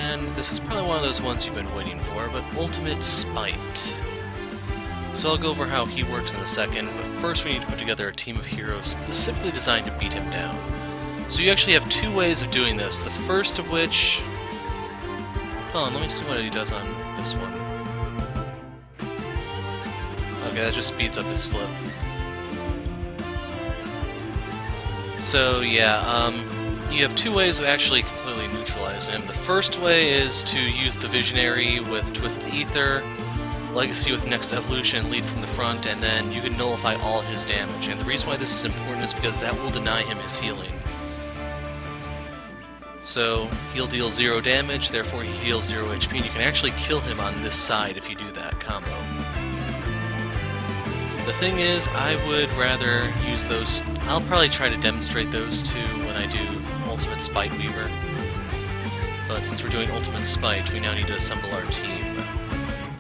and this is probably one of those ones you've been waiting for, but Ultimate Spite. So I'll go over how he works in a second, but first we need to put together a team of heroes specifically designed to beat him down. So you actually have two ways of doing this, the first of which... Hold on, let me see what he does on this one. Okay, that just speeds up his flip. So yeah, you have two ways of actually completely neutralizing him. The first way is to use the Visionary with Twist the Ether, Legacy with Next Evolution, Lead from the front, and then you can nullify all his damage. And the reason why this is important is because that will deny him his healing. So he'll deal 0 damage, therefore he heals 0 HP, and you can actually kill him on this side if you do that combo. The thing is, I would rather use those... I'll probably try to demonstrate those two when I do Ultimate Spite Weaver. But since we're doing Ultimate Spite, we now need to assemble our team.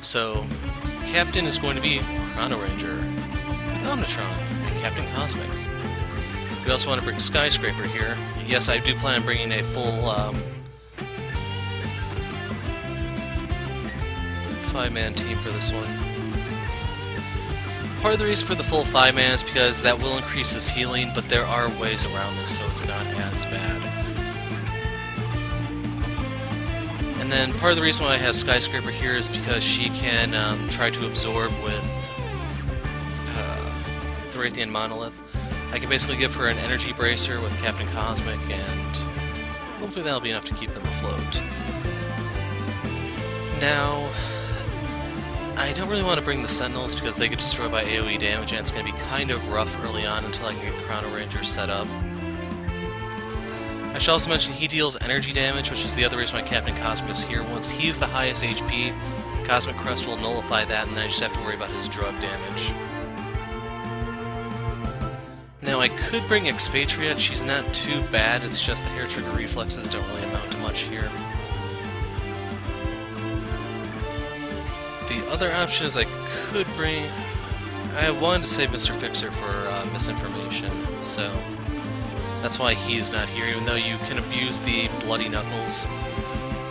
So, Captain is going to be Chrono-Ranger with Omnitron and Captain Cosmic. We also want to bring Skyscraper here. Yes, I do plan on bringing a full 5-man team for this one. Part of the reason for the full 5-man is because that will increase his healing, but there are ways around this, so it's not as bad. And then part of the reason why I have Skyscraper here is because she can try to absorb with the Wraithian Monolith. I can basically give her an Energy Bracer with Captain Cosmic, and hopefully that'll be enough to keep them afloat. Now, I don't really want to bring the Sentinels because they get destroyed by AoE damage, and it's going to be kind of rough early on until I can get Chrono-Ranger set up. I should also mention he deals energy damage, which is the other reason why Captain Cosmic is here. Once he's the highest HP, Cosmic Crest will nullify that, and then I just have to worry about his drug damage. Now, I could bring Expatriate. She's not too bad, it's just the hair trigger reflexes don't really amount to much here. The other option is I could bring... I wanted to save Mr. Fixer for misinformation, so that's why he's not here, even though you can abuse the Bloody Knuckles.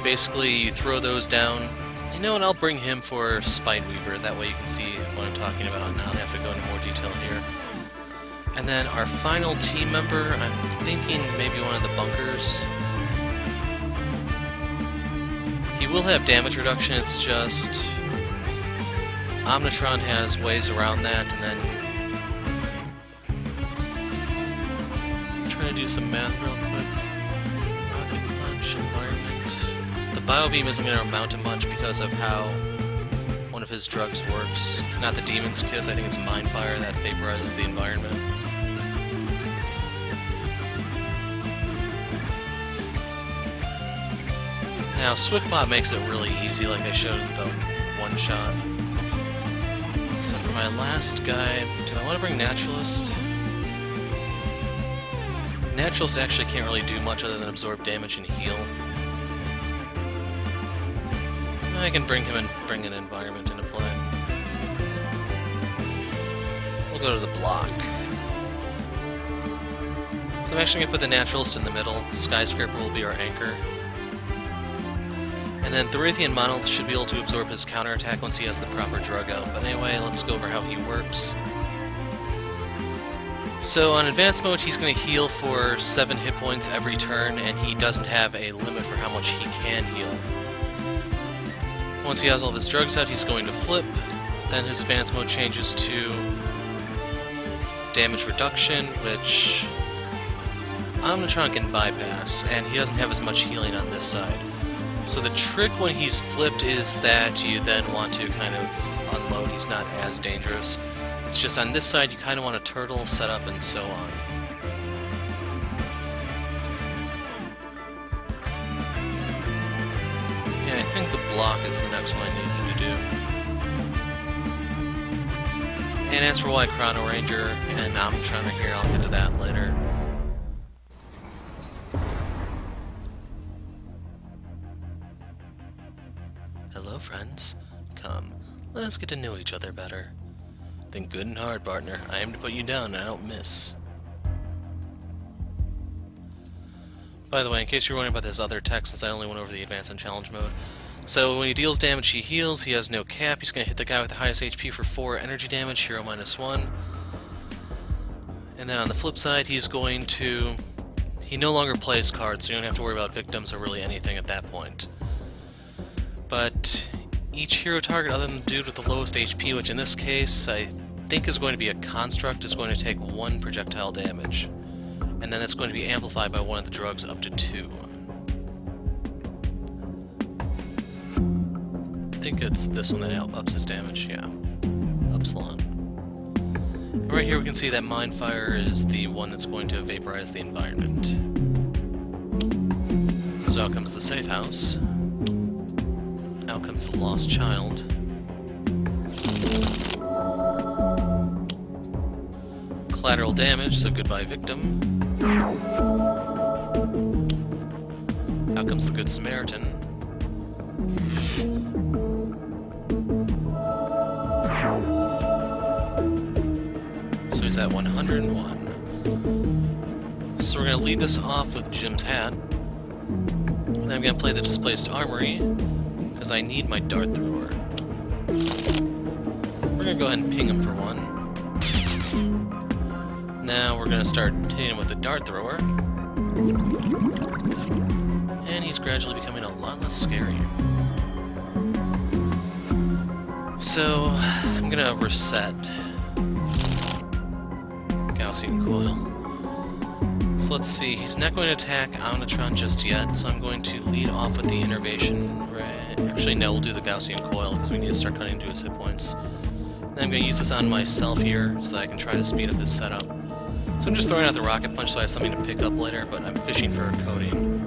Basically, you throw those down. You know what, I'll bring him for Spite Weaver, that way you can see what I'm talking about, and I don't have to go into more detail here. And then our final team member, I'm thinking maybe one of the bunkers. He will have damage reduction, it's just... Omnitron has ways around that, and then... I'm trying to do some math real quick. Rocket Punch, Environment... The Biobeam isn't going to amount to much because of how one of his drugs works. It's not the Demon's Kiss, I think it's Mind Fire that vaporizes the environment. Now, Swiftbot makes it really easy, like I showed in the one-shot. So for my last guy, do I want to bring Naturalist? Naturalist actually can't really do much other than absorb damage and heal. I can bring him and bring an environment into play. We'll go to the block. So I'm actually going to put the Naturalist in the middle. Skyscraper will be our anchor. And then the Wraithian Monolith should be able to absorb his counterattack once he has the proper drug out. But anyway, let's go over how he works. So on Advanced Mode, he's going to heal for 7 hit points every turn, and he doesn't have a limit for how much he can heal. Once he has all of his drugs out, he's going to flip. Then his Advanced Mode changes to damage reduction, which Omnitron can bypass, and he doesn't have as much healing on this side. So the trick when he's flipped is that you then want to kind of unload. He's not as dangerous. It's just on this side you kind of want a turtle set up and so on. Yeah, I think the block is the next one I need to do. And as for why Chrono-Ranger and Omnitron are here, I'll get to that later. Hello, friends. Come, let us get to know each other better. Think good and hard, partner. I aim to put you down and I don't miss. By the way, in case you're wondering about this other tech, since I only went over the advanced and challenge mode, so when he deals damage, he heals. He has no cap. He's going to hit the guy with the highest HP for 4 energy damage, hero -1. And then on the flip side, he's going to... He no longer plays cards, so you don't have to worry about victims or really anything at that point. But each hero target other than the dude with the lowest HP, which in this case I think is going to be a construct, is going to take 1 projectile damage. And then it's going to be amplified by one of the drugs up to 2. I think it's this one that ups his damage, yeah. Upsilon. And right here we can see that Mind Fire is the one that's going to vaporize the environment. So out comes the safe house. Out comes the lost child. Collateral damage, so goodbye victim. Out comes the Good Samaritan. So he's at 101. So we're going to lead this off with Jim's hat. And then I'm going to play the Displaced Armory, because I need my Dart Thrower. We're going to go ahead and ping him for 1. Now we're going to start hitting him with the Dart Thrower. And he's gradually becoming a lot less scary. So, I'm going to reset Gaussian Coil. So let's see, he's not going to attack Omnitron just yet, so I'm going to lead off with the Innervation Ray. Actually, no, we'll do the Gaussian Coil, because we need to start cutting into his hit points. Then I'm going to use this on myself here, so that I can try to speed up his setup. So I'm just throwing out the Rocket Punch so I have something to pick up later, but I'm fishing for a coating.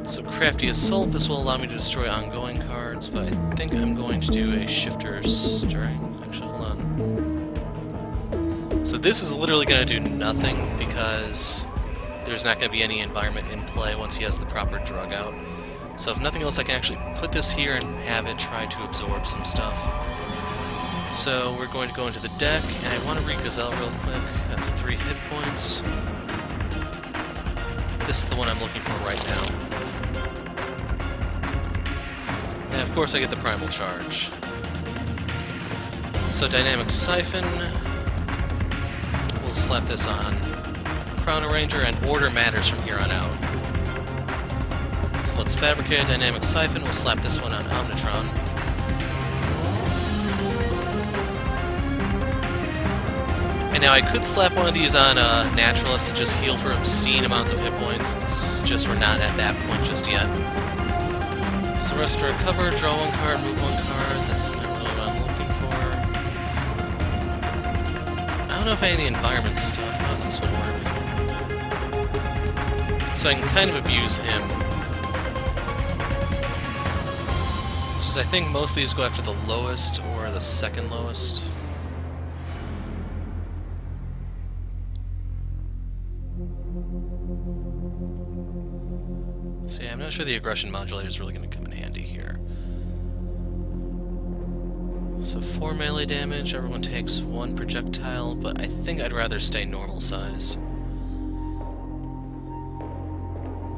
So Crafty Assault, this will allow me to destroy ongoing cards, but I think I'm going to do a Shifter Stirring. Actually, hold on. So this is literally going to do nothing, because there's not going to be any environment in play once he has the proper drug out. So if nothing else, I can actually put this here and have it try to absorb some stuff. So we're going to go into the deck, and I want to read Gazelle real quick. That's 3 hit points. This is the one I'm looking for right now. And of course I get the Primal Charge. So Dynamic Siphon. We'll slap this on Chrono-Ranger, and order matters from here on out. So let's fabricate a Dynamic Siphon. We'll slap this one on Omnitron. And now I could slap one of these on a Naturalist and just heal for obscene amounts of hit points. It's just we're not at that point just yet. So rest and recover, draw 1 card, move 1 card. That's not really what I'm looking for. I don't know if I have the environment stuff. How does this one work? So I can kind of abuse him. It's just I think most of these go after the lowest or the second lowest. So yeah, I'm not sure the aggression modulator is really going to come in handy here. So 4 melee damage, everyone takes 1 projectile, but I think I'd rather stay normal size.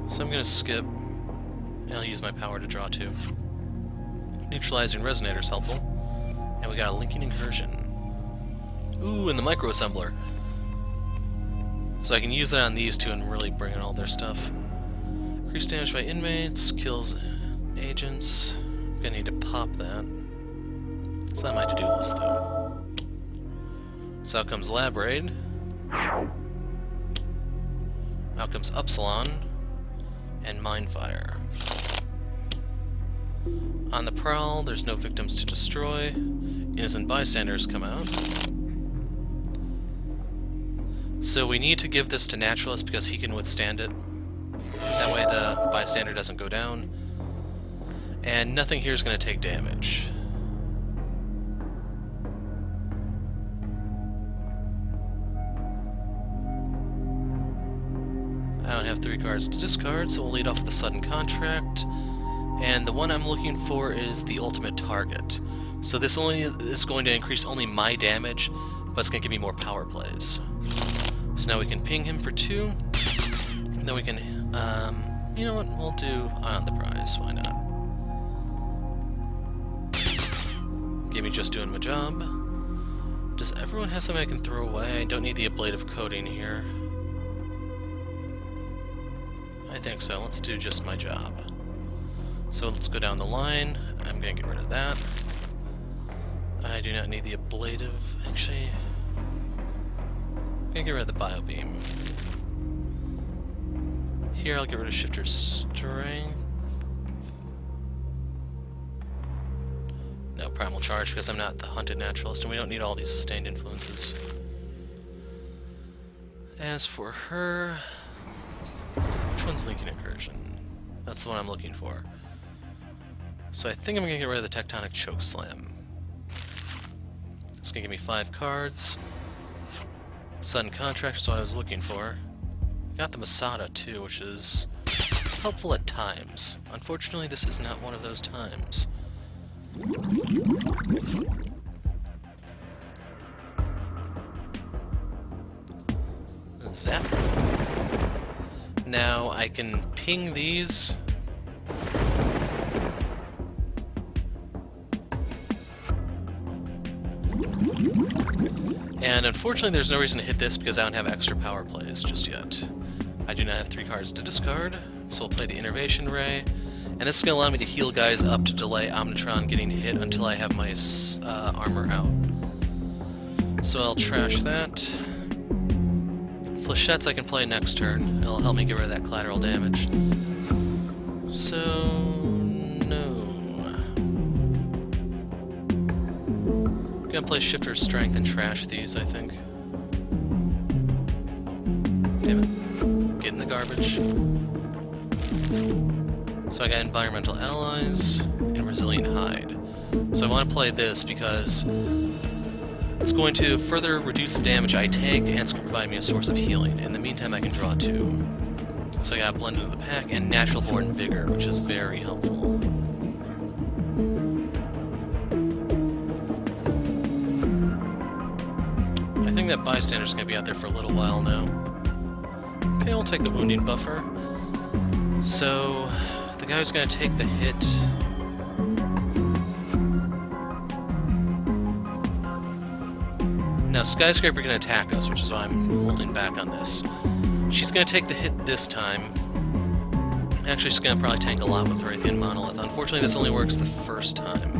So I'm going to skip, and I'll use my power to draw 2. Neutralizing Resonator is helpful. And we got a Linking Incursion. Ooh, and the Micro Assembler. So I can use that on these two and really bring in all their stuff. Increased damage by inmates, kills agents. I'm gonna need to pop that. It's not my to-do list though. So out comes Lab Raid. Out comes Upsilon. And Mindfire. On the prowl, there's no victims to destroy. Innocent bystanders come out. So we need to give this to Naturalist because he can withstand it. That way the bystander doesn't go down. And nothing here is going to take damage. I don't have 3 cards to discard, so we'll lead off with the Sudden Contract. And the one I'm looking for is the Ultimate Target. So this only is going to increase only my damage, but it's going to give me more power plays. So now we can ping him for 2. then we can, you know what, we'll do on the prize, why not? Give me just doing my job. Does everyone have something I can throw away? I don't need the ablative coating here. I think so, let's do just my job. So let's go down the line. I'm gonna get rid of that. I do not need the ablative, actually. I'm gonna get rid of the bio beam. Here I'll get rid of shifter strength. No primal charge because I'm not the hunted naturalist and we don't need all these sustained influences. As for her, which one's Linking Incursion? That's the one I'm looking for. So I think I'm gonna get rid of the Tectonic Choke Slam. It's gonna give me 5 cards. Sudden Contract is what I was looking for. Got the Masadah too, which is helpful at times. Unfortunately, this is not one of those times. Zap. Now I can ping these. And unfortunately there's no reason to hit this because I don't have extra power plays just yet. I do not have 3 cards to discard, so we'll play the Innervation Ray. And this is going to allow me to heal guys up to delay Omnitron getting hit until I have my armor out. So I'll trash that. Flechettes I can play next turn. It'll help me get rid of that collateral damage. So... no. I'm gonna play Shifter's Strength and trash these, I think. Damn it. Get in the garbage. So I got Environmental Allies and Resilient Hide. So I want to play this because it's going to further reduce the damage I take and it's going to provide me a source of healing. In the meantime I can draw 2. So I got Blend into the Pack and Natural Born Vigor, which is very helpful. I think that Bystander's going to be out there for a little while now. Okay, I'll take the Wounding Buffer. So, the guy who's going to take the hit... Now, Skyscraper can attack us, which is why I'm holding back on this. She's going to take the hit this time. Actually, she's going to probably tank a lot with Wraithian Monolith. Unfortunately, this only works the first time.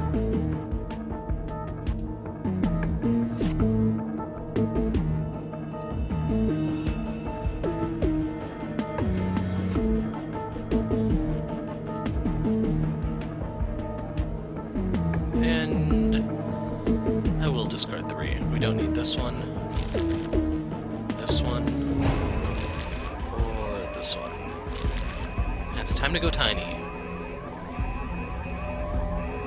And I will discard 3. We don't need this one, or this one. And it's time to go tiny.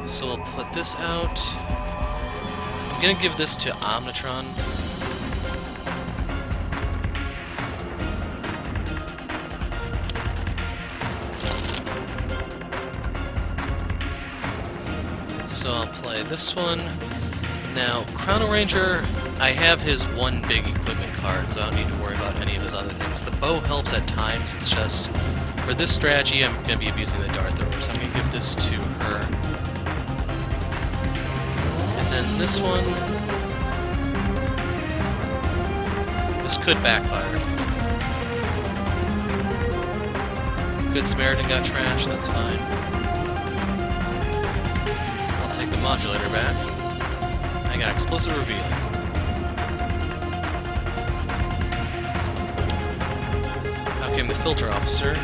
So we'll put this out. I'm gonna give this to Omnitron. So I'll play this one. Now, Chrono-Ranger, I have his one big equipment card, so I don't need to worry about any of his other things. The bow helps at times, it's just, for this strategy, I'm going to be abusing the Dart Thrower, so I'm going to give this to her. And then this one, this could backfire. Good Samaritan got trashed, that's fine. Take the modulator back. I got Explosive Revealing. Out came the Filter Officer.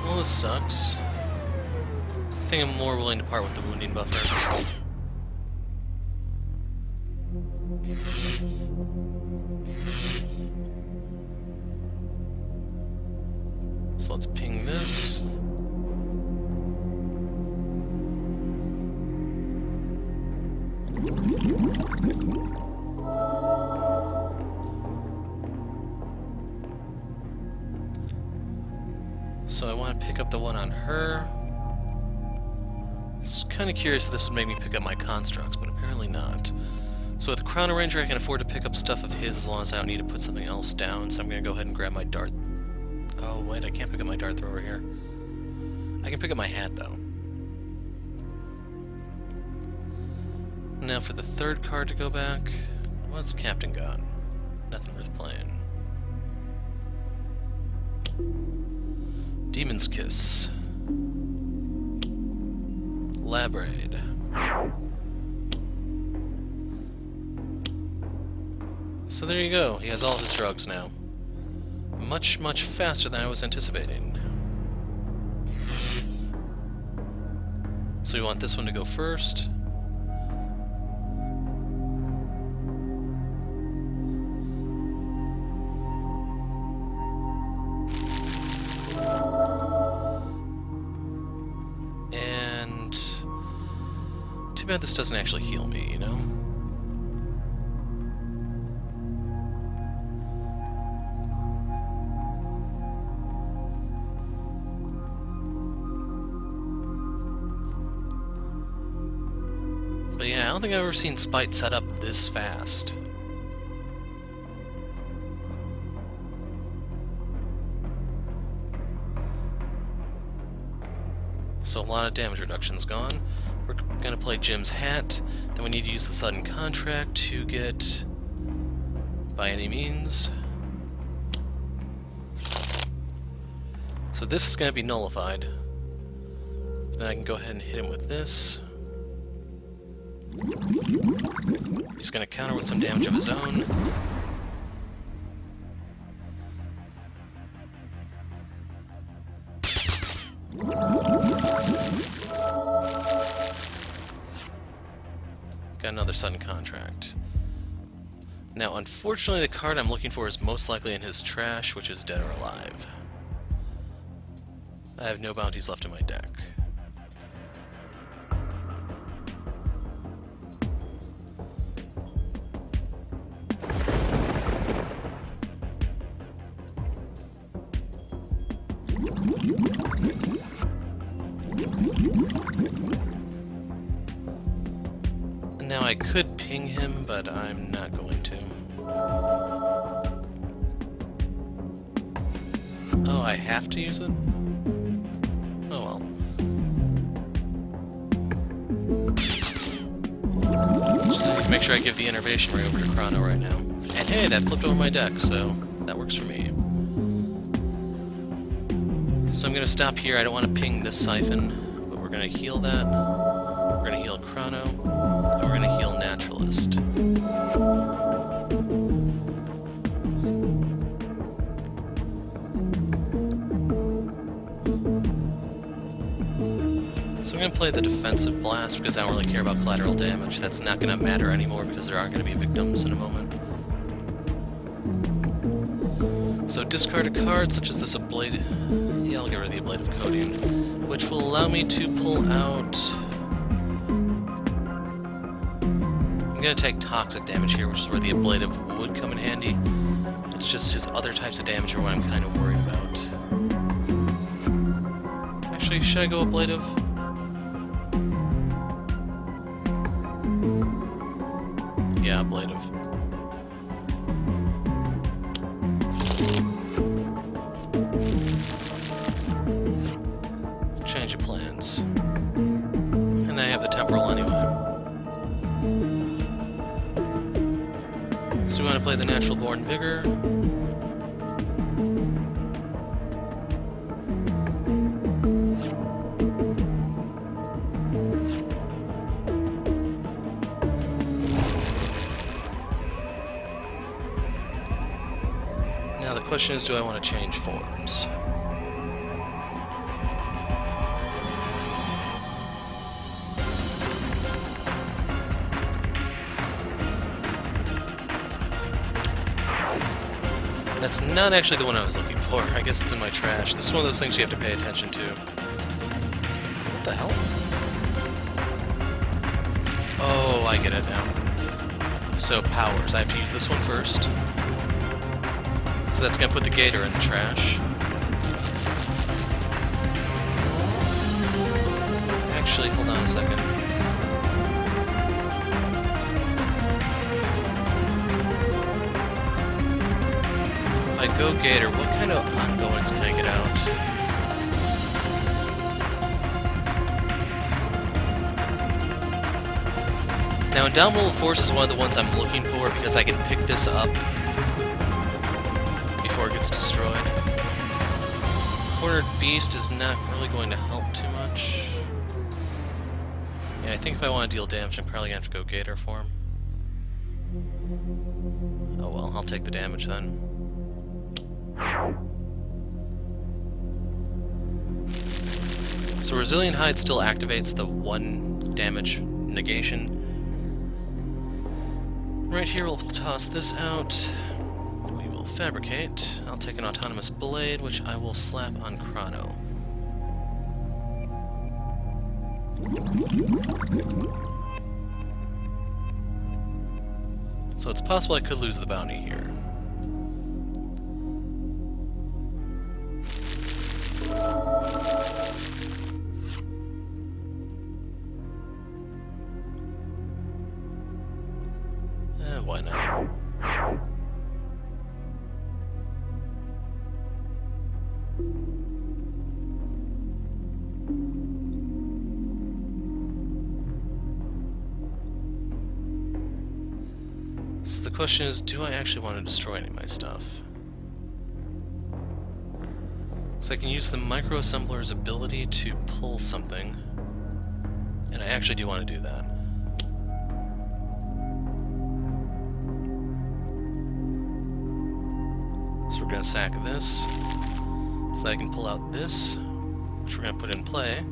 Well, this sucks. I think I'm more willing to part with the Wounding Buffer. So let's ping this. So I want to pick up the one on her. It's kind of curious if this would make me pick up my constructs, but apparently not. So with Chrono-Ranger, I can afford to pick up stuff of his as long as I don't need to put something else down, so I'm going to go ahead and grab my dart... Oh, wait, I can't pick up my dart thrower here. I can pick up my hat, though. Now for the third card to go back, what's Captain got? Nothing worth playing. Demon's Kiss. Lab Raid. So there you go, he has all of his drugs now. Much, much faster than I was anticipating. So we want this one to go first. And too bad this doesn't actually heal me, you know? But yeah, I don't think I've ever seen Spite set up this fast. So a lot of damage reduction's gone. We're gonna play Jim's Hat. Then we need to use the sudden contract to get by any means. So this is gonna be nullified. Then I can go ahead and hit him with this. He's going to counter with some damage of his own. Got another sudden contract. Now, unfortunately, the card I'm looking for is most likely in his trash, which is Dead or Alive. I have no bounties left in my deck. Now I could ping him, but I'm not going to. Oh, I have to use it? Oh well. Just need to make sure I give the innervation ray over to Chrono right now. And hey, that flipped over my deck, so that works for me. So I'm going to stop here. I don't want to ping this Siphon, but we're going to heal that. We're going to heal Chrono, and we're going to heal Naturalist. So I'm going to play the Defensive Blast because I don't really care about collateral damage. That's not going to matter anymore because there aren't going to be victims in a moment. So discard a card such as this Ablative... Yeah, I'll get rid of the Ablative Coating, which will allow me to pull out... I'm going to take toxic damage here, which is where the Ablative would come in handy. It's just his other types of damage are what I'm kind of worried about. Actually, should I go Ablative? Yeah, Ablative. Change of plans. And I have the temporal anyway. So we want to play the Natural Born Vigor. Now the question is, do I want to change forms? That's not actually the one I was looking for. I guess it's in my trash. This is one of those things you have to pay attention to. What the hell? Oh, I get it now. So, powers. I have to use this one first. So that's going to put the Gator in the trash. Actually, hold on a second. if I go Gator, what kind of ongoings can I get out? Now, Indomitable Force is one of the ones I'm looking for because I can pick this up before it gets destroyed. Cornered Beast is not really going to help too much. Yeah, I think if I want to deal damage, I'm probably going to have to go Gator for him. Oh well, I'll take the damage then. So Resilient Hide still activates the 1 damage negation. Right here we'll toss this out. We will fabricate. I'll take an Autonomous Blade, which I will slap on Chrono. So it's possible I could lose the bounty here. Why not? So the question is, do I actually want to destroy any of my stuff? So I can use the microassembler's ability to pull something, and I actually do want to do that. So we're going to sack this, so that I can pull out this, which we're going to put in play.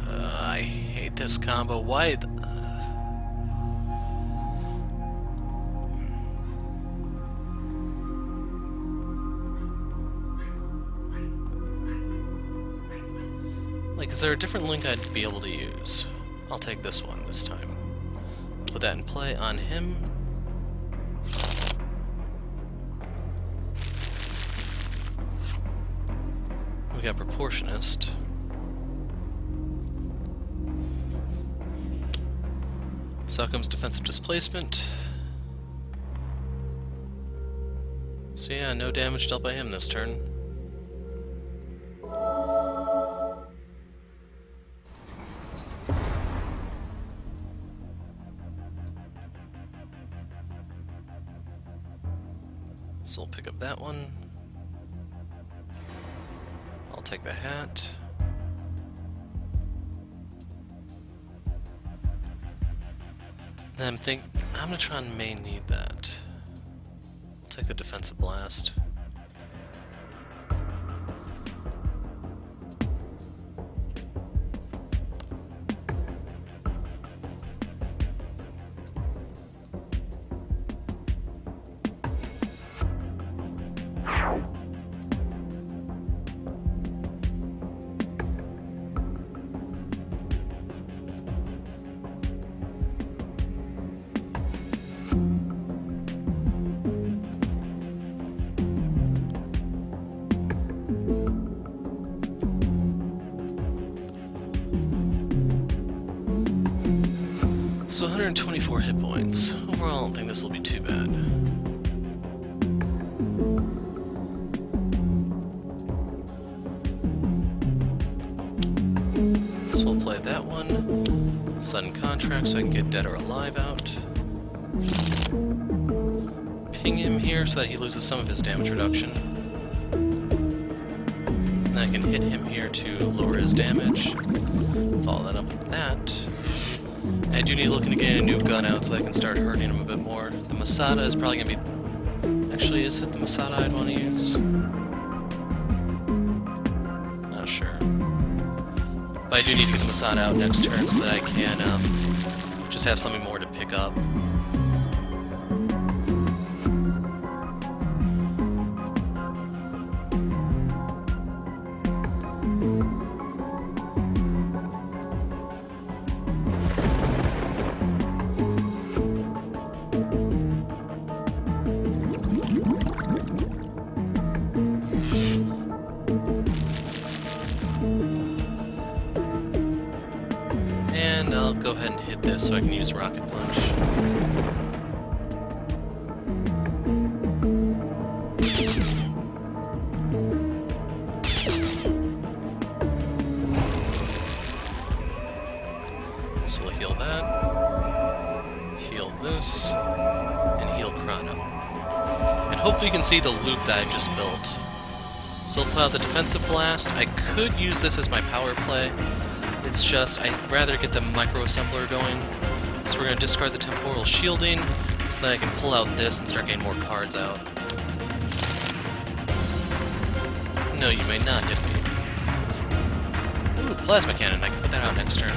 I hate this combo. Why? Like, is there a different link I'd be able to use? I'll take this one this time. Put that in play on him. We got Proportionist. So out comes Defensive Displacement. So yeah, no damage dealt by him this turn. So we'll pick up that one. I'll take the hat. Then I'm thinking Omnitron may need that. I'll take the Defensive Blast. So 124 hit points. Overall, I don't think this will be too bad. So we'll play that one. Sudden Contract so I can get Dead or Alive out. Ping him here so that he loses some of his damage reduction. And I can hit him here to lower his damage. Follow that up with that. I do need looking to get a new gun out so that I can start hurting him a bit more. The Masadah is probably going to be... Actually, is it the Masadah I'd want to use? Not sure. But I do need to get the Masadah out next turn so that I can just have something more to pick up. And I'll go ahead and hit this so I can use Rocket Punch. So we'll heal that, heal this, and heal Chrono. And hopefully you can see the loop that I just built. So we'll put out the Defensive Blast. I could use this as my power play. It's just, I'd rather get the micro-assembler going. So we're going to discard the Temporal Shielding, so that I can pull out this and start getting more cards out. No, you may not hit me. Ooh, Plasma Cannon. I can put that out next turn.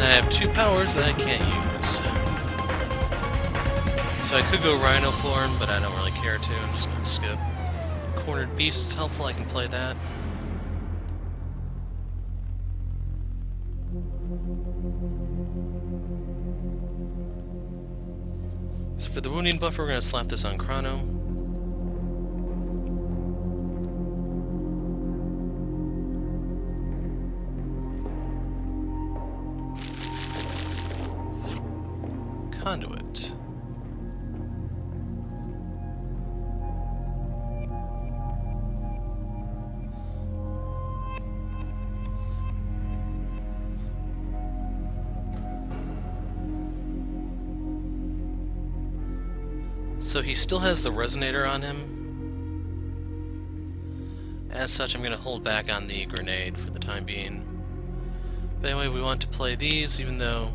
I have two powers that I can't use. So I could go Rhino form, but I don't really care to. I'm just going to skip. Cornered Beast is helpful, I can play that. So for the wounding buffer, we're going to slap this on Chrono. Conduit. So he still has the Resonator on him. As such, I'm going to hold back on the grenade for the time being. But anyway, we want to play these, even though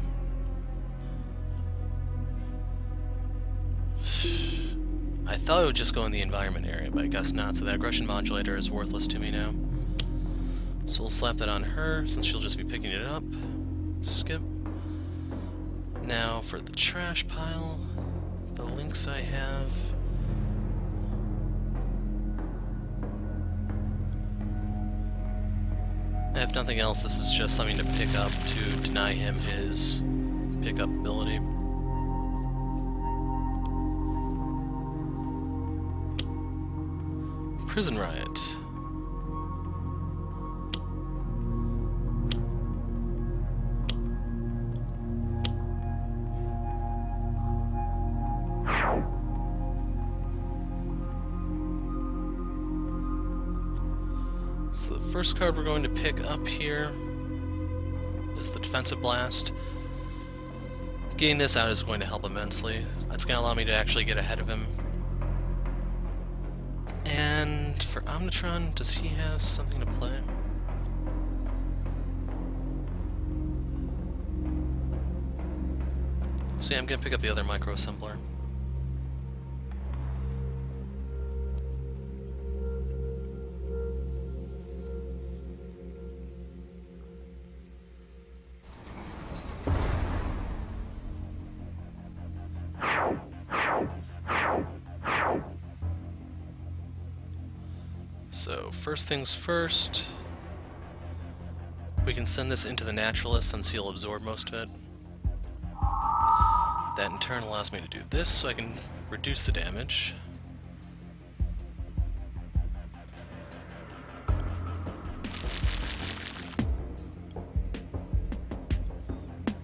I thought it would just go in the environment area, but I guess not, so that aggression modulator is worthless to me now. So we'll slap that on her, since she'll just be picking it up. Skip. Now for the trash pile, the links I have. If nothing else, this is just something to pick up to deny him his pickup ability. Prison Riot. So the first card we're going to pick up here is the Defensive Blast. Getting this out is going to help immensely. That's going to allow me to actually get ahead of him. And for Omnitron, does he have something to play? So yeah, I'm going to pick up the other micro-assembler. So, first things first, we can send this into the Naturalist since he'll absorb most of it. That in turn allows me to do this, so I can reduce the damage.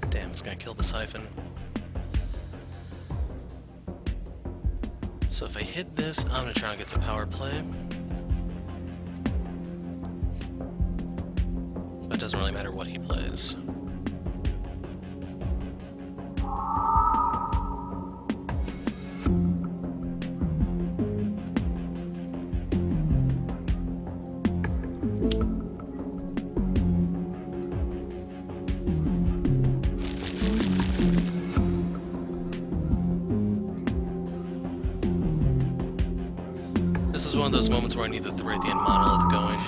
Damn, it's gonna kill the Siphon. So if I hit this, Omnitron gets a power play. But it doesn't really matter what he plays. This is one of those moments where I need the Thrathian Monolith going.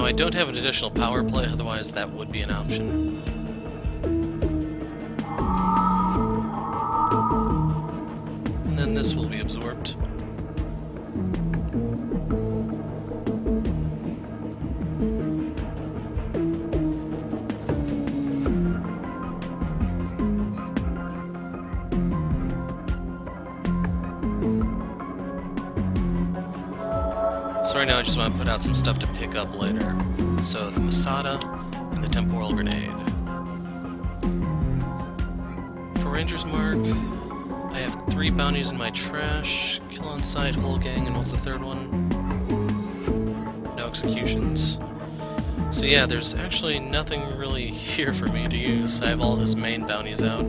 I don't have an additional power play, otherwise that would be an option. And then this will be absorbed. So right now I just want to put out some stuff to pick up later. So the Masadah and the Temporal Grenade. For Ranger's Mark, I have 3 bounties in my trash. Kill on sight, whole gang, and what's the third one? No executions. So yeah, there's actually nothing really here for me to use. I have all his main bounties out.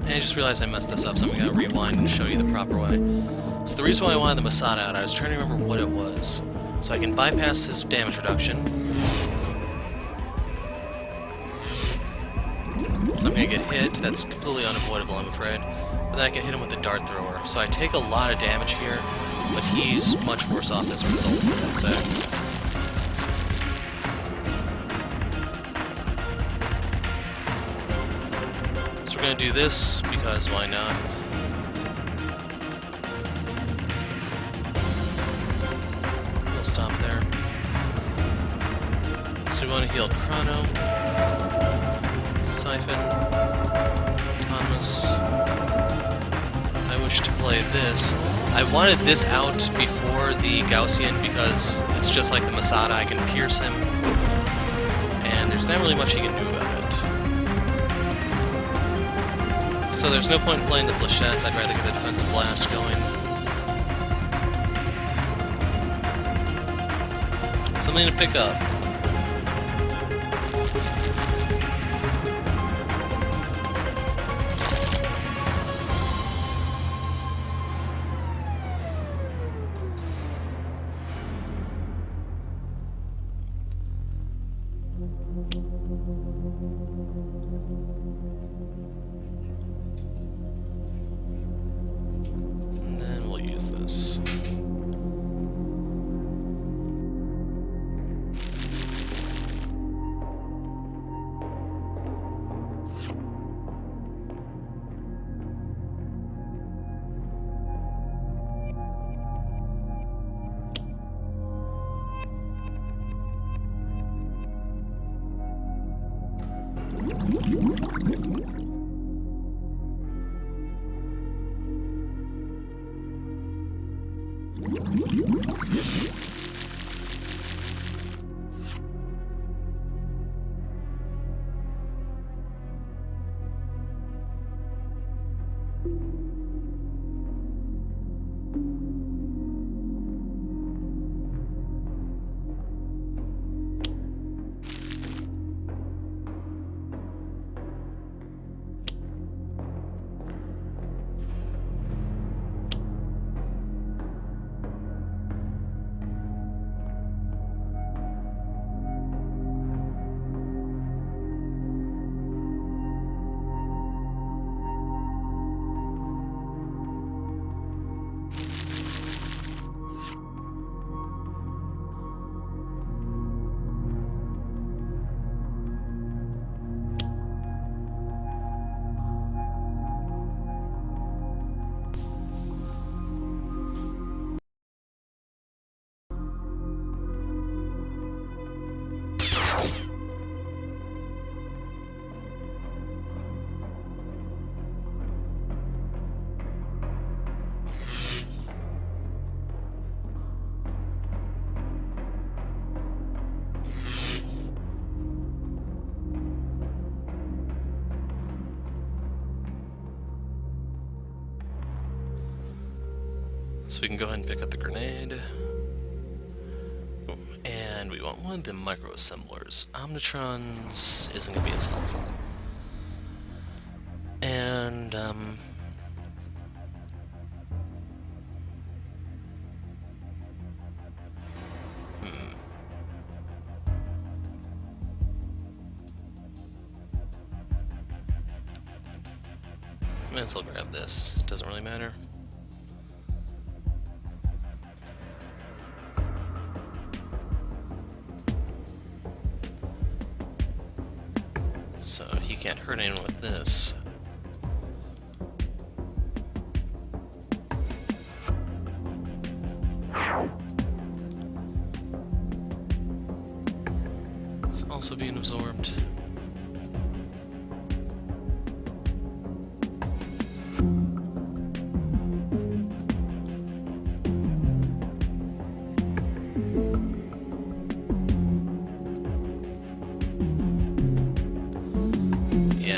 I just realized I messed this up, so I'm going to rewind and show you the proper way. So the reason why I wanted the Masadah out, I was trying to remember what it was. So I can bypass his damage reduction. So I'm going to get hit. That's completely unavoidable, I'm afraid. But then I can hit him with the Dart Thrower. So I take a lot of damage here, but he's much worse off as a result, I would say. We're going to do this, because why not? We'll stop there. So we want to heal Chrono, Siphon, Thomas. I wish to play this. I wanted this out before the Gaussian because it's just like the Masadah, I can pierce him. And there's not really much he can do about it. So there's no point in playing the flechettes, I'd rather get the defensive blast going. Something to pick up. This. So we can go ahead and pick up the grenade. And we want one of the micro-assemblers. Omnitrons isn't going to be as helpful. And, Might as well grab this. Doesn't really matter. So he can't hurt anyone with this. It's also being absorbed.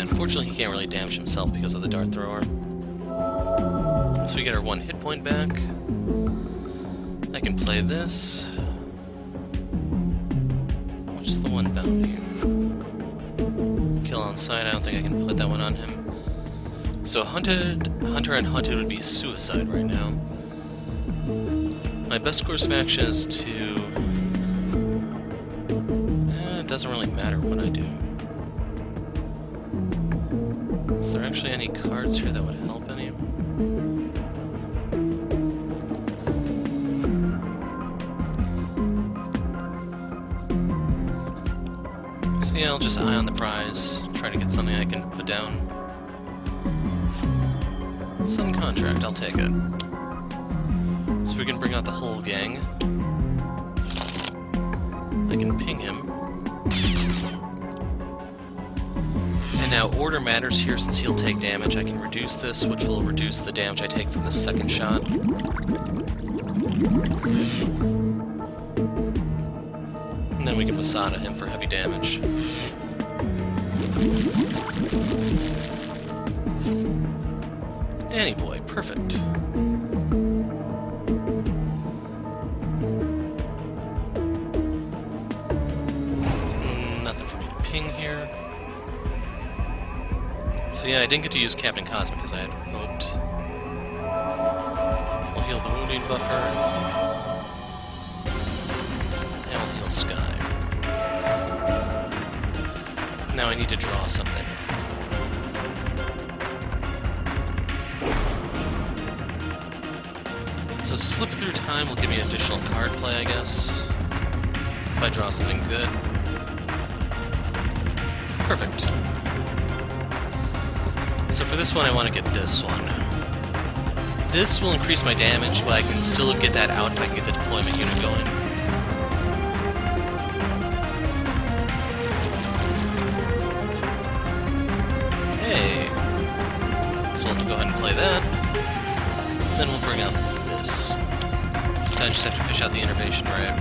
Unfortunately, he can't really damage himself because of the Dart Thrower. So we get our 1 hit point back. I can play this. Which is the 1 bounty? Kill on sight, I don't think I can put that one on him. So Hunter and Hunted would be suicide right now. My best course of action is to... it doesn't really matter what I do. Is there actually any cards here that would help any? So yeah, I'll just eye on the prize, try to get something I can put down. Sun contract, I'll take it. So we can bring out the whole gang. I can ping him. And now order matters here since he'll take damage. I can reduce this, which will reduce the damage I take from the second shot. And then we can Masadah him for heavy damage. Danny boy, perfect. Nothing for me to ping here. So yeah, I didn't get to use Captain Cosmic as I had hoped. We'll heal the wounding buffer. And we'll heal Sky. Now I need to draw something. So Slip Through Time will give me additional card play, I guess. If I draw something good. Perfect. So for this one, I want to get this one. This will increase my damage, but I can still get that out if I can get the deployment unit going. Hey! So we'll have to go ahead and play that. Then we'll bring out this. I just have to fish out the innervation, right?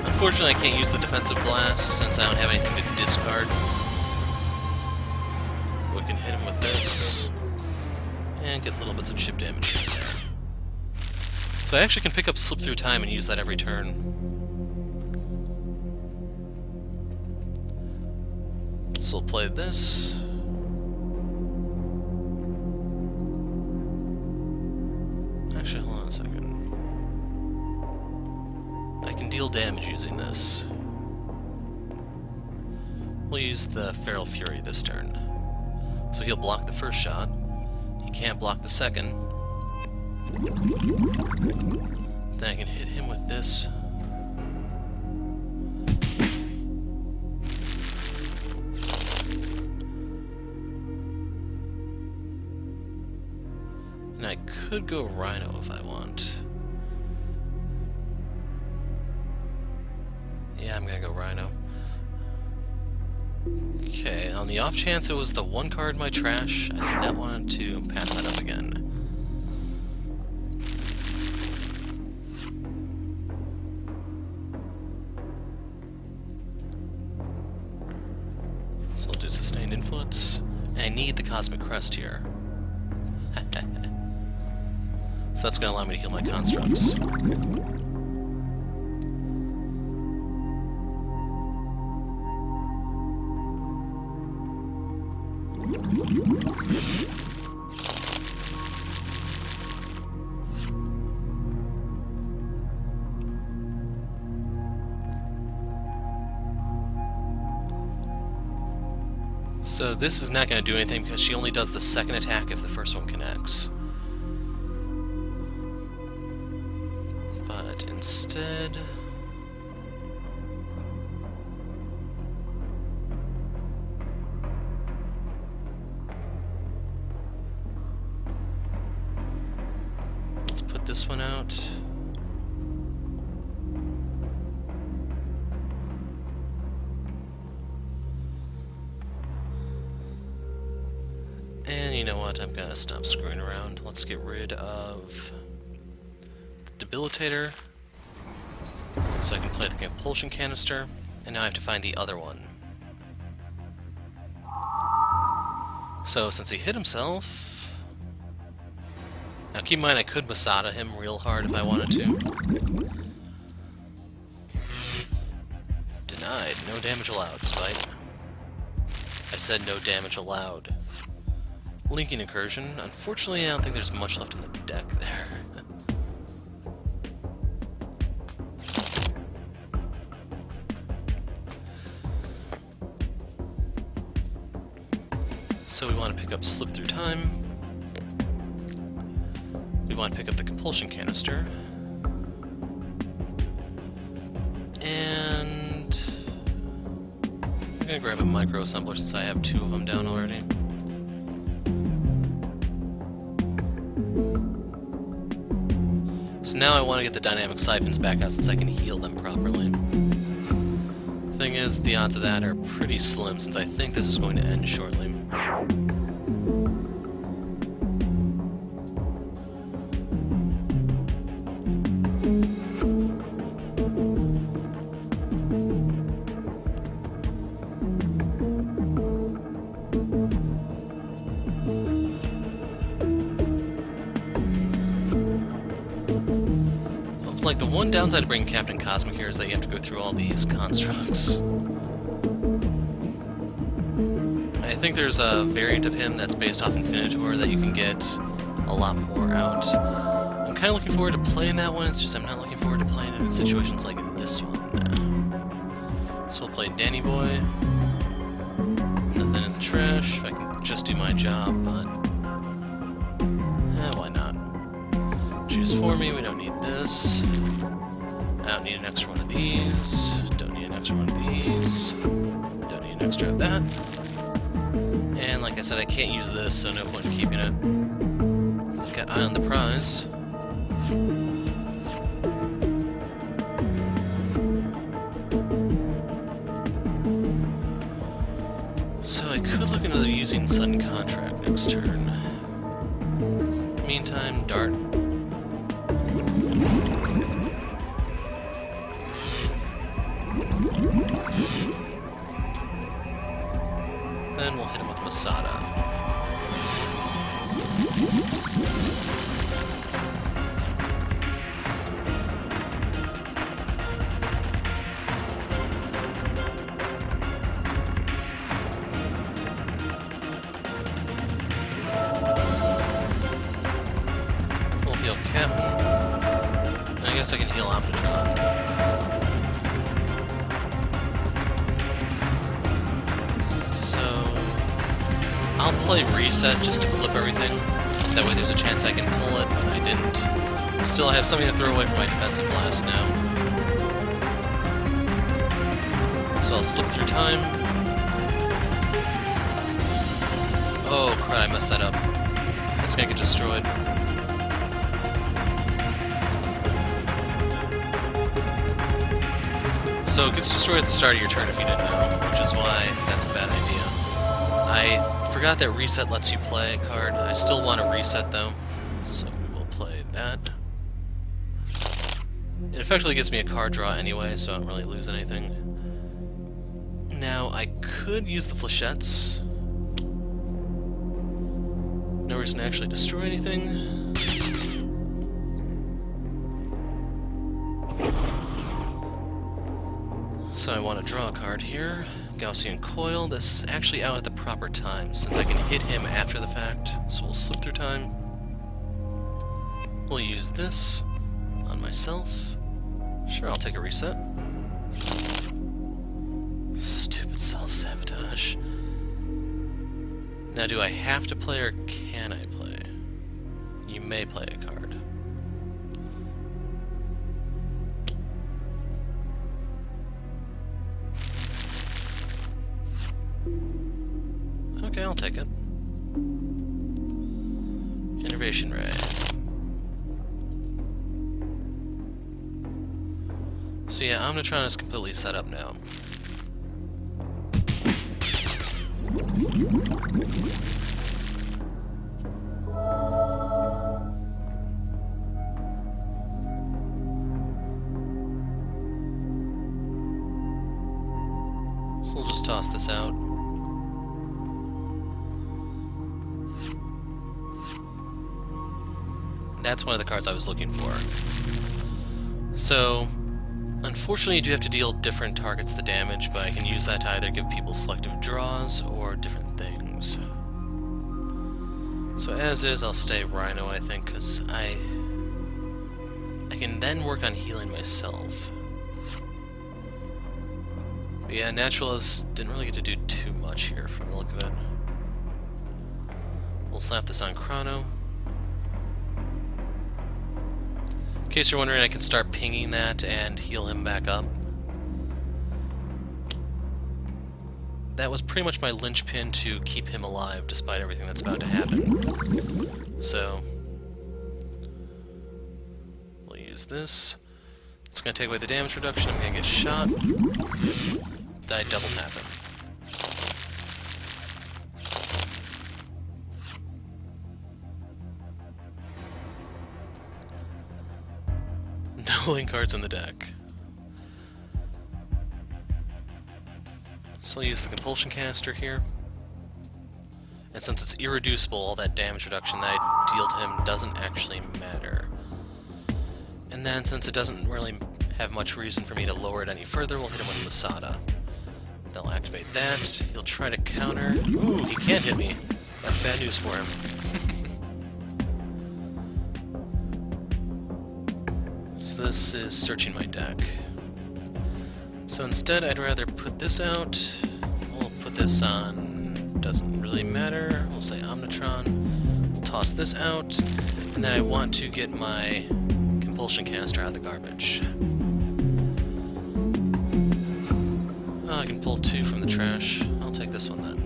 Unfortunately, I can't use the defensive blast since I don't have anything to discard. We can hit him with this and get little bits of chip damage in there. So I actually can pick up Slip Through Time and use that every turn. So we'll play this. Actually, hold on a second. I can deal damage using this. We'll use the Feral Fury this turn. So he'll block the first shot. He can't block the second. Then I can hit him with this. And I could go Rhino if I want. Yeah, I'm gonna go Rhino. Okay, on the off chance it was the one card in my trash, I did not want to pass that up again. So I'll do Sustained Influence. And I need the Cosmic Crest here. So that's gonna allow me to heal my constructs. So this is not going to do anything because she only does the second attack if the first one connects. But instead... let's put this one out. And you know what, I'm gonna stop screwing around. Let's get rid of the debilitator so I can play the compulsion canister, and now I have to find the other one. So since he hit himself, now keep in mind I could Masadah him real hard if I wanted to. Denied, no damage allowed, Spite. I said no damage allowed. Linking Incursion. Unfortunately, I don't think there's much left in the deck there. So we want to pick up Slip Through Time. We want to pick up the Compulsion Canister. And... I'm going to grab a Micro Assembler since I have 2 of them down already. So now I want to get the Dynamic Siphons back out since I can heal them properly. Thing is, the odds of that are pretty slim since I think this is going to end shortly. Like, the one downside of bringing Captain Cosmic here is that you have to go through all these constructs. I think there's a variant of him that's based off Infinitor that you can get a lot more out. I'm kind of looking forward to playing that one, it's just I'm not looking forward to playing it in situations like this one. So we'll play Danny Boy. Nothing in the trash, if I can just do my job, but... why not? Choose for me, we don't need this. I don't need an extra one of these. Don't need an extra one of these. Don't need an extra of that. And like I said, I can't use this, so no point in keeping it. Got Eye on the Prize. So I could look into using Sudden Contract next turn. Meantime, Dart. Then we'll hit him with Masadah. We'll heal Captain. I guess I can heal Omnitron. I'll play Reset just to flip everything. That way there's a chance I can pull it, but I didn't. Still, I have something to throw away from my defensive blast now. So I'll Slip Through Time. Oh crap, I messed that up. That's gonna get destroyed. So it gets destroyed at the start of your turn if you didn't know, which is why that's a bad idea. I forgot that Reset lets you play a card. I still want to reset though, so we will play that. It effectively gives me a card draw anyway, so I don't really lose anything. Now, I could use the Flechettes. No reason to actually destroy anything. So I want to draw a card here. Gaussian Coil. This is actually out at the proper time, since I can hit him after the fact. So we'll Slip Through Time. We'll use this on myself. Sure, I'll take a reset. Stupid self-sabotage. Now, do I have to play or can I play? You may play a card. Okay, I'll take it. Innervation Ray. So yeah, Omnitron is completely set up now. So we'll just toss this out. That's one of the cards I was looking for. So, unfortunately you do have to deal different targets the damage, but I can use that to either give people selective draws or different things. So as is, I'll stay Rhino, I think, because I can then work on healing myself. But yeah, Naturalist didn't really get to do too much here from the look of it. We'll slap this on Chrono. In case you're wondering, I can start pinging that and heal him back up. That was pretty much my linchpin to keep him alive despite everything that's about to happen. So, we'll use this. It's going to take away the damage reduction. I'm going to get shot. Then I double tap him. No link cards in the deck. So I'll use the Compulsion Canister here. And since it's irreducible, all that damage reduction that I deal to him doesn't actually matter. And then, since it doesn't really have much reason for me to lower it any further, we'll hit him with Masadah. They'll activate that. He'll try to counter. Ooh, he can't hit me. That's bad news for him. So this is searching my deck. So instead, I'd rather put this out. We'll put this on. Doesn't really matter. We'll say Omnitron. We'll toss this out. And then I want to get my Compulsion Canister out of the garbage. Oh, I can pull 2 from the trash. I'll take this one then.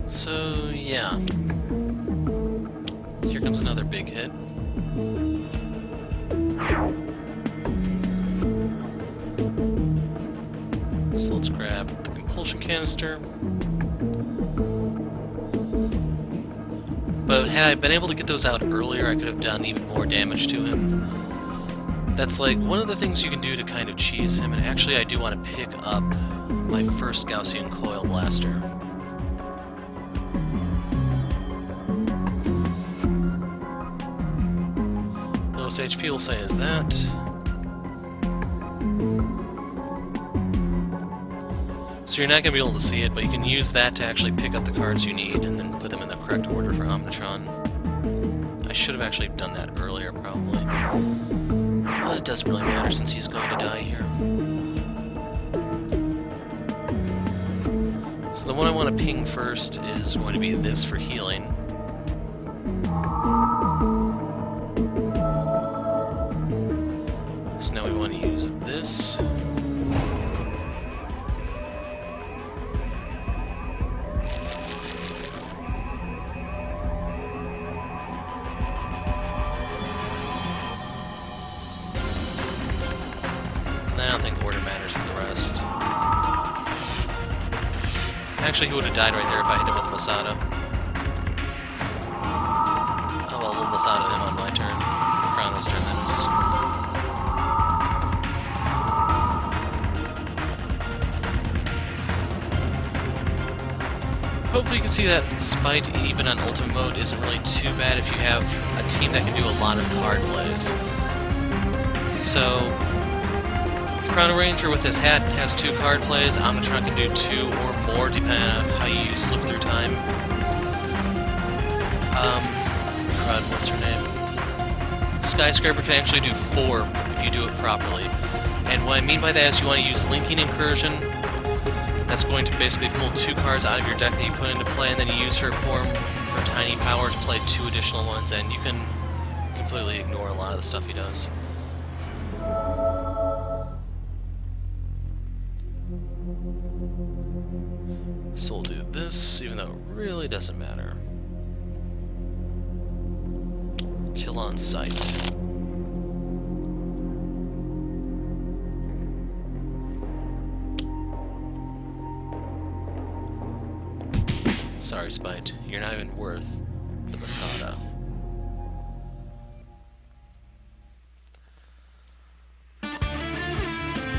So, yeah. Here comes another big hit. So let's grab the Compulsion Canister. But had I been able to get those out earlier, I could have done even more damage to him. That's like one of the things you can do to kind of cheese him, and actually I do want to pick up my first Gaussian Coil Blaster. Lowest HP we'll say is that. So you're not going to be able to see it, but you can use that to actually pick up the cards you need and then put them in the correct order for Omnitron. I should have actually done that earlier, probably. Well, it doesn't really matter since he's going to die here. So the one I want to ping first is going to be this for healing. So now we want to use this. I don't think order matters for the rest. Actually, he would have died right there if I hit him with a Masadah. Oh well, we'll Masadah him on my turn. Chrono's turn, that is. Hopefully you can see that Spite, even on Ultimate Mode, isn't really too bad if you have a team that can do a lot of card plays. So, Chrono-Ranger with his hat has 2 card plays. Omnitron can do 2 or more depending on how you slip through time. crud, what's her name? Skyscraper can actually do 4 if you do it properly. And what I mean by that is you want to use Linking Incursion. That's going to basically pull 2 cards out of your deck that you put into play, and then you use her form, her tiny power, to play 2 additional ones, and you can completely ignore a lot of the stuff he does. So we'll do this, even though it really doesn't matter. Kill on sight. Sorry, Spite. You're not even worth the Masadah.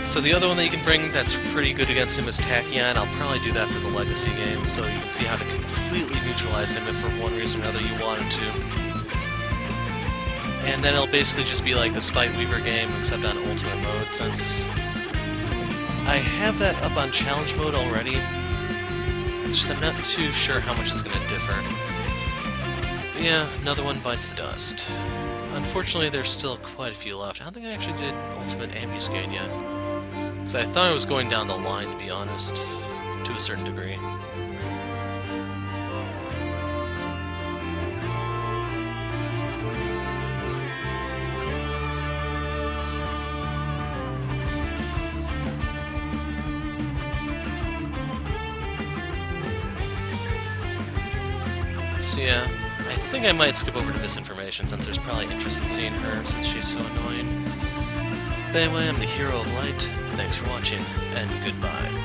So the other one that you can bring that's pretty good against him is Tachyon. I'll probably do that for the Legacy game, so you can see how to completely neutralize him if for one reason or another you wanted to. And then it'll basically just be like the Spite Weaver game, except on Ultimate mode, since I have that up on Challenge mode already. It's just I'm not too sure how much it's going to differ. But yeah, another one bites the dust. Unfortunately, there's still quite a few left. I don't think I actually did Ultimate Ambuscade yet. So I thought I was going down the line, to be honest, to a certain degree. So yeah, I think I might skip over to Misinformation since there's probably interest in seeing her since she's so annoying. But anyway, I'm the Hero of Light. Thanks for watching, and goodbye.